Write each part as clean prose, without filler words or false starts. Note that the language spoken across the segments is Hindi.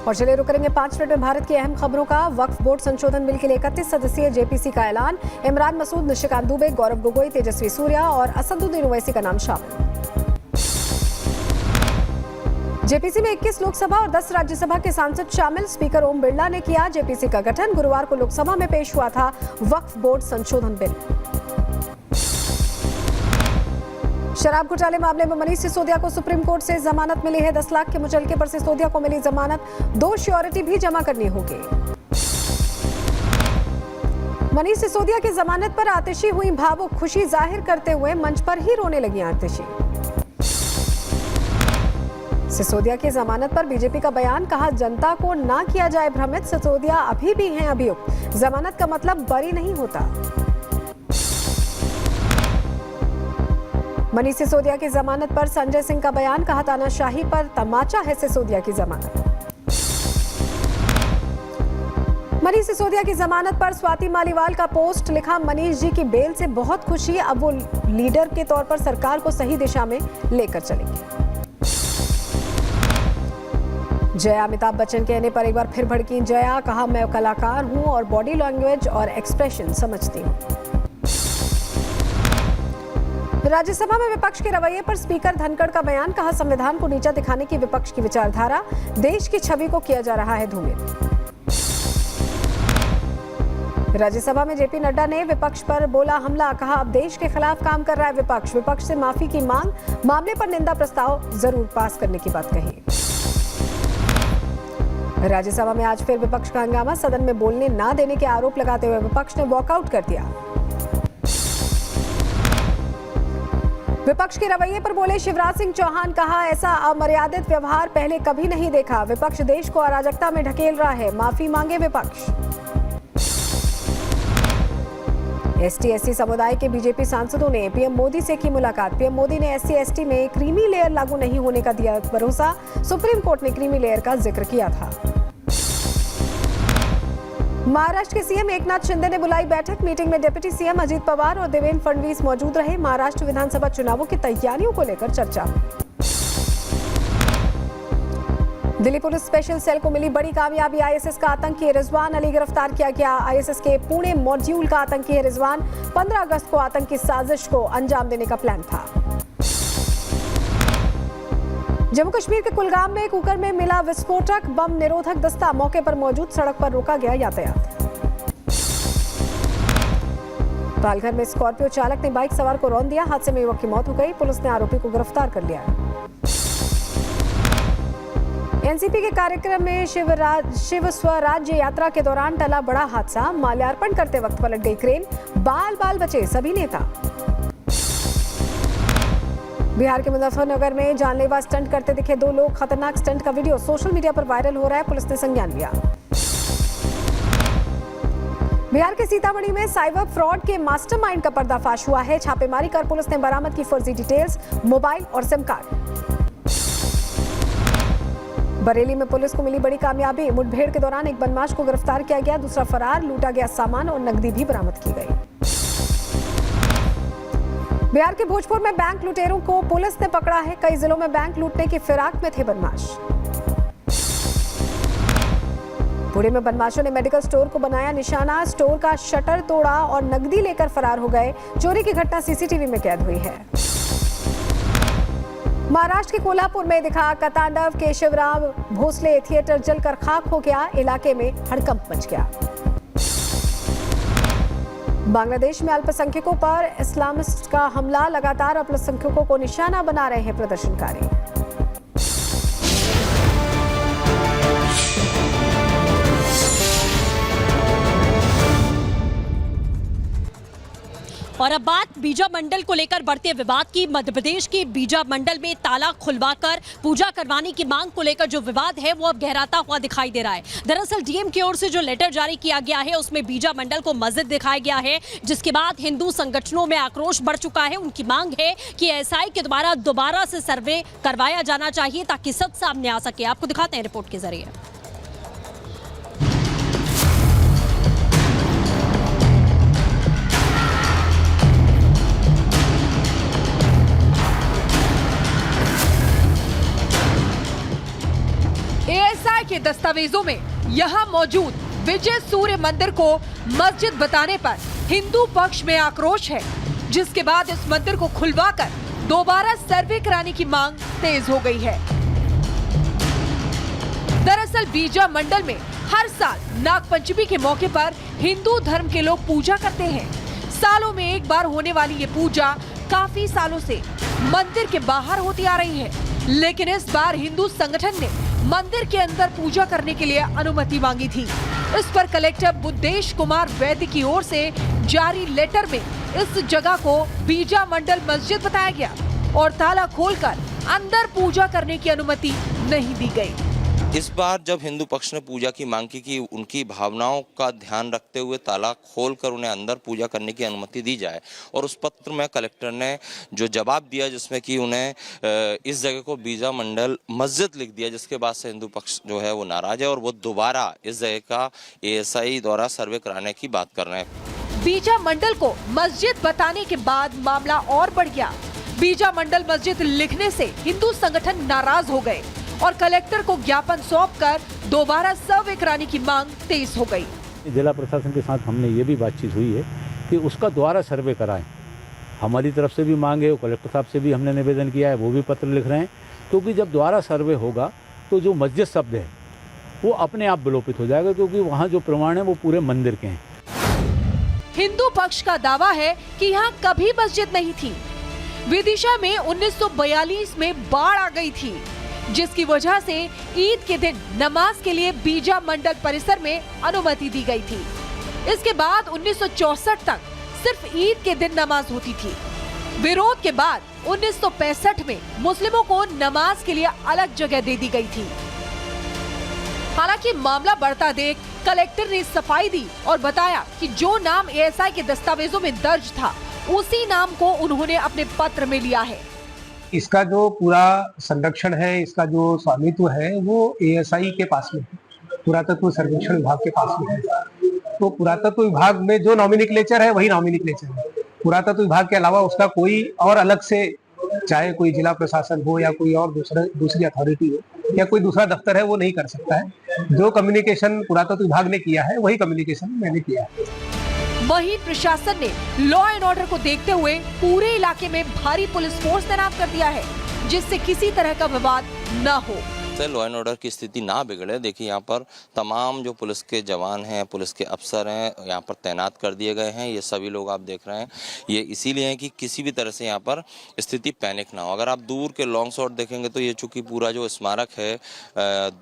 और चलिए रुक करेंगे 5 मिनट में भारत की अहम खबरों का। वक्फ बोर्ड संशोधन बिल के लिए 31 सदस्यीय जेपीसी का ऐलान। इमरान मसूद, निशिकांत दुबे, गौरव गोगोई, तेजस्वी सूर्या और असदुद्दीन ओवैसी का नाम शामिल। जेपीसी में 21 लोकसभा और 10 राज्यसभा के सांसद शामिल। स्पीकर ओम बिरला ने किया जेपीसी का गठन। गुरुवार को लोकसभा में पेश हुआ था वक्फ बोर्ड संशोधन बिल। शराब घोटाले मामले में मनीष सिसोदिया को सुप्रीम कोर्ट से जमानत मिली है। 10 लाख के मुचलके पर सिसोदिया को मिली जमानत। 2 श्योरिटी भी जमा करनी होगी। मनीष सिसोदिया की जमानत पर आतिशी हुई भावुक। खुशी जाहिर करते हुए मंच पर ही रोने लगी आतिशी। सिसोदिया की जमानत पर बीजेपी का बयान, कहा जनता को ना किया जाए भ्रमित। सिसोदिया अभी भी हैं अभियुक्त। जमानत का मतलब बरी नहीं होता। मनीष सिसोदिया की जमानत पर संजय सिंह का बयान, कहा तानाशाही पर तमाचा है सिसोदिया की जमानत। मनीष सिसोदिया की जमानत पर स्वाति मालीवाल का पोस्ट, लिखा मनीष जी की बेल से बहुत खुशी। अब वो लीडर के तौर पर सरकार को सही दिशा में लेकर चलेंगे। जया अमिताभ बच्चन कहने पर एक बार फिर भड़की जया, कहा मैं कलाकार हूं और बॉडी लैंग्वेज और एक्सप्रेशन समझती हूं। राज्यसभा में विपक्ष के रवैये पर स्पीकर धनखड़ का बयान, कहा संविधान को नीचा दिखाने की विपक्ष की विचारधारा, देश की छवि को किया जा रहा है धूमिल। राज्यसभा में जेपी नड्डा ने विपक्ष पर बोला हमला, कहा अब देश के खिलाफ काम कर रहा है विपक्ष। विपक्ष से माफी की मांग, मामले पर निंदा प्रस्ताव जरूर पास करने की बात कही। राज्यसभा में आज फिर विपक्ष का हंगामा। सदन में बोलने ना देने के आरोप लगाते हुए विपक्ष ने वॉकआउट कर दिया। विपक्ष के रवैये पर बोले शिवराज सिंह चौहान, कहा ऐसा अमर्यादित व्यवहार पहले कभी नहीं देखा। विपक्ष देश को अराजकता में ढकेल रहा है, माफी मांगे विपक्ष। एसटी/एससी समुदाय के बीजेपी सांसदों ने पीएम मोदी से की मुलाकात। पीएम मोदी ने एससी/एसटी में क्रीमी लेयर लागू नहीं होने का दिया भरोसा। सुप्रीम कोर्ट ने क्रीमी लेयर का जिक्र किया था। महाराष्ट्र के सीएम एकनाथ शिंदे ने बुलाई बैठक। मीटिंग में डिप्टी सीएम अजित पवार और देवेंद्र फडणवीस मौजूद रहे। महाराष्ट्र विधानसभा चुनावों की तैयारियों को लेकर चर्चा। दिल्ली पुलिस स्पेशल सेल को मिली बड़ी कामयाबी। आईएसएस का आतंकी रिजवान अली गिरफ्तार किया गया। आईएसएस के पुणे मॉड्यूल का आतंकी है रिजवान। 15 अगस्त को आतंकी साजिश को अंजाम देने का प्लान था। जम्मू कश्मीर के कुलगाम में कुकर में मिला विस्फोटक। बम निरोधक दस्ता मौके पर मौजूद, सड़क पर रोका गया यातायात। पालघर में स्कॉर्पियो चालक ने बाइक सवार को रौंद दिया। हादसे में युवक की मौत हो गई। पुलिस ने आरोपी को गिरफ्तार कर लिया है। एनसीपी के कार्यक्रम में शिव स्वराज्य यात्रा के दौरान टला बड़ा हादसा। माल्यार्पण करते वक्त पलट गई क्रेन। बाल बाल बचे सभी नेता। बिहार के मुजफ्फरनगर में जानलेवा स्टंट करते दिखे 2 लोग। खतरनाक स्टंट का वीडियो सोशल मीडिया पर वायरल हो रहा है। पुलिस ने संज्ञान लिया। बिहार के सीतामढ़ी में साइबर फ्रॉड के मास्टरमाइंड का पर्दाफाश हुआ है। छापेमारी कर पुलिस ने बरामद की फर्जी डिटेल्स, मोबाइल और सिम कार्ड। बरेली में पुलिस को मिली बड़ी कामयाबी। मुठभेड़ के दौरान एक बदमाश को गिरफ्तार किया गया, दूसरा फरार। लूटा गया सामान और नकदी भी बरामद की गई। बिहार के भोजपुर में बैंक लुटेरों को पुलिस ने पकड़ा है। कई जिलों में बैंक लूटने की फिराक में थे बदमाश। पुणे में बदमाशों ने मेडिकल स्टोर को बनाया निशाना। स्टोर का शटर तोड़ा और नकदी लेकर फरार हो गए। चोरी की घटना सीसीटीवी में कैद हुई है। महाराष्ट्र के कोल्हापुर में दिखा कतांडव। केशवराव भोसले थिएटर जलकर खाक हो गया। इलाके में हड़कंप मच गया। बांग्लादेश में अल्पसंख्यकों पर इस्लामिस्ट का हमला। लगातार अल्पसंख्यकों को निशाना बना रहे हैं प्रदर्शनकारी। और अब बात बीजा मंडल को लेकर बढ़ते विवाद की। मध्य प्रदेश के बीजा मंडल में ताला खुलवाकर पूजा करवाने की मांग को लेकर जो विवाद है वो अब गहराता हुआ दिखाई दे रहा है। दरअसल डीएम की ओर से जो लेटर जारी किया गया है उसमें बीजा मंडल को मस्जिद दिखाया गया है, जिसके बाद हिंदू संगठनों में आक्रोश बढ़ चुका है। उनकी मांग है कि एसआई के द्वारा दोबारा से सर्वे करवाया जाना चाहिए ताकि सच सामने आ सके। आपको दिखाते हैं रिपोर्ट के जरिए। एएसआई के दस्तावेजों में यहाँ मौजूद विजय सूर्य मंदिर को मस्जिद बताने पर हिंदू पक्ष में आक्रोश है, जिसके बाद इस मंदिर को खुलवाकर दोबारा सर्वे कराने की मांग तेज हो गई है। दरअसल बीजा मंडल में हर साल नागपंचमी के मौके पर हिंदू धर्म के लोग पूजा करते हैं। सालों में एक बार होने वाली ये पूजा काफी सालों से मंदिर के बाहर होती आ रही है, लेकिन इस बार हिंदू संगठन ने मंदिर के अंदर पूजा करने के लिए अनुमति मांगी थी। इस पर कलेक्टर बुद्धेश कुमार वैद्य की ओर से जारी लेटर में इस जगह को बीजा मंडल मस्जिद बताया गया और ताला खोलकर अंदर पूजा करने की अनुमति नहीं दी गई। इस बार जब हिंदू पक्ष ने पूजा की मांग की कि उनकी भावनाओं का ध्यान रखते हुए ताला खोलकर उन्हें अंदर पूजा करने की अनुमति दी जाए, और उस पत्र में कलेक्टर ने जो जवाब दिया जिसमें कि उन्हें इस जगह को बीजा मंडल मस्जिद लिख दिया, जिसके बाद से हिंदू पक्ष जो है वो नाराज है और वो दोबारा इस जगह का ASI द्वारा सर्वे कराने की बात कर रहे हैं। बीजा मंडल को मस्जिद बताने के बाद मामला और बढ़ गया। बीजा मंडल मस्जिद लिखने से हिंदू संगठन नाराज हो गए और कलेक्टर को ज्ञापन सौंपकर दोबारा सर्वे कराने की मांग तेज हो गई। जिला प्रशासन के साथ हमने ये भी बातचीत हुई है कि उसका दोबारा सर्वे कराएं। हमारी तरफ से भी मांग है, कलेक्टर साहब से भी हमने निवेदन किया है, वो भी पत्र लिख रहे हैं, क्योंकि जब दोबारा सर्वे होगा तो जो मस्जिद शब्द है वो अपने आप विलोपित हो जाएगा, क्योंकि वहाँ जो प्रमाण है वो पूरे मंदिर के हैं। हिंदू पक्ष का दावा है कि यहाँ कभी मस्जिद नहीं थी। विदिशा में 1942 में बाढ़ आ गई थी, जिसकी वजह से ईद के दिन नमाज के लिए बीजा मंडल परिसर में अनुमति दी गई थी। इसके बाद 1964 तक सिर्फ ईद के दिन नमाज होती थी। विरोध के बाद 1965 में मुस्लिमों को नमाज के लिए अलग जगह दे दी गई थी। हालांकि मामला बढ़ता देख कलेक्टर ने सफाई दी और बताया कि जो नाम ASI के दस्तावेजों में दर्ज था उसी नाम को उन्होंने अपने पत्र में लिया है। इसका जो पूरा संरक्षण है, इसका जो स्वामित्व है वो ASI के पास में है, पुरातत्व सर्वेक्षण विभाग के पास में है। तो पुरातत्व विभाग में जो नॉमिनिक्लेचर है वही नॉमिनिक्लेचर है। पुरातत्व विभाग के अलावा उसका कोई और अलग से, चाहे कोई जिला प्रशासन हो या कोई और दूसरी अथॉरिटी हो या कोई दूसरा दफ्तर है, वो नहीं कर सकता है। जो कम्युनिकेशन पुरातत्व विभाग ने किया है वही कम्युनिकेशन मैंने किया है। वहीं प्रशासन ने लॉ एंड ऑर्डर को देखते हुए पूरे इलाके में भारी पुलिस फोर्स तैनात कर दिया है, जिससे किसी तरह का विवाद न हो। लॉ एंड ऑर्डर की स्थिति ना बिगड़े, देखिए यहाँ पर तमाम जो पुलिस के जवान हैं, पुलिस के अफसर हैं, यहाँ पर तैनात कर दिए गए हैं। ये सभी लोग आप देख रहे हैं, ये इसीलिए है कि किसी भी तरह से यहाँ पर स्थिति पैनिक ना हो। अगर आप दूर के लॉन्ग शॉट देखेंगे तो ये चूंकि पूरा जो स्मारक है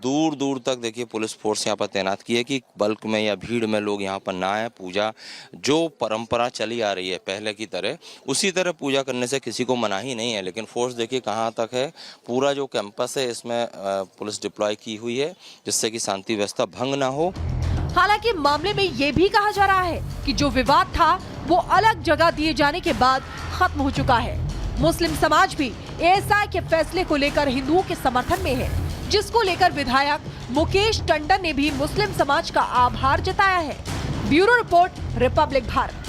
दूर दूर तक देखिए पुलिस फोर्स यहाँ पर तैनात की है कि बल्क में या भीड़ में लोग यहाँ पर ना आए। पूजा जो परंपरा चली आ रही है पहले की तरह, उसी तरह पूजा करने से किसी को मनाही नहीं है। लेकिन फोर्स देखिए कहाँ तक है, पूरा जो कैंपस है इसमें पुलिस डिप्लॉय की हुई है, जिससे कि शांति व्यवस्था भंग ना हो। हालांकि मामले में ये भी कहा जा रहा है कि जो विवाद था वो अलग जगह दिए जाने के बाद खत्म हो चुका है। मुस्लिम समाज भी ASI के फैसले को लेकर हिंदुओं के समर्थन में है, जिसको लेकर विधायक मुकेश टंडन ने भी मुस्लिम समाज का आभार जताया है। Bureau report, Republic Bharat.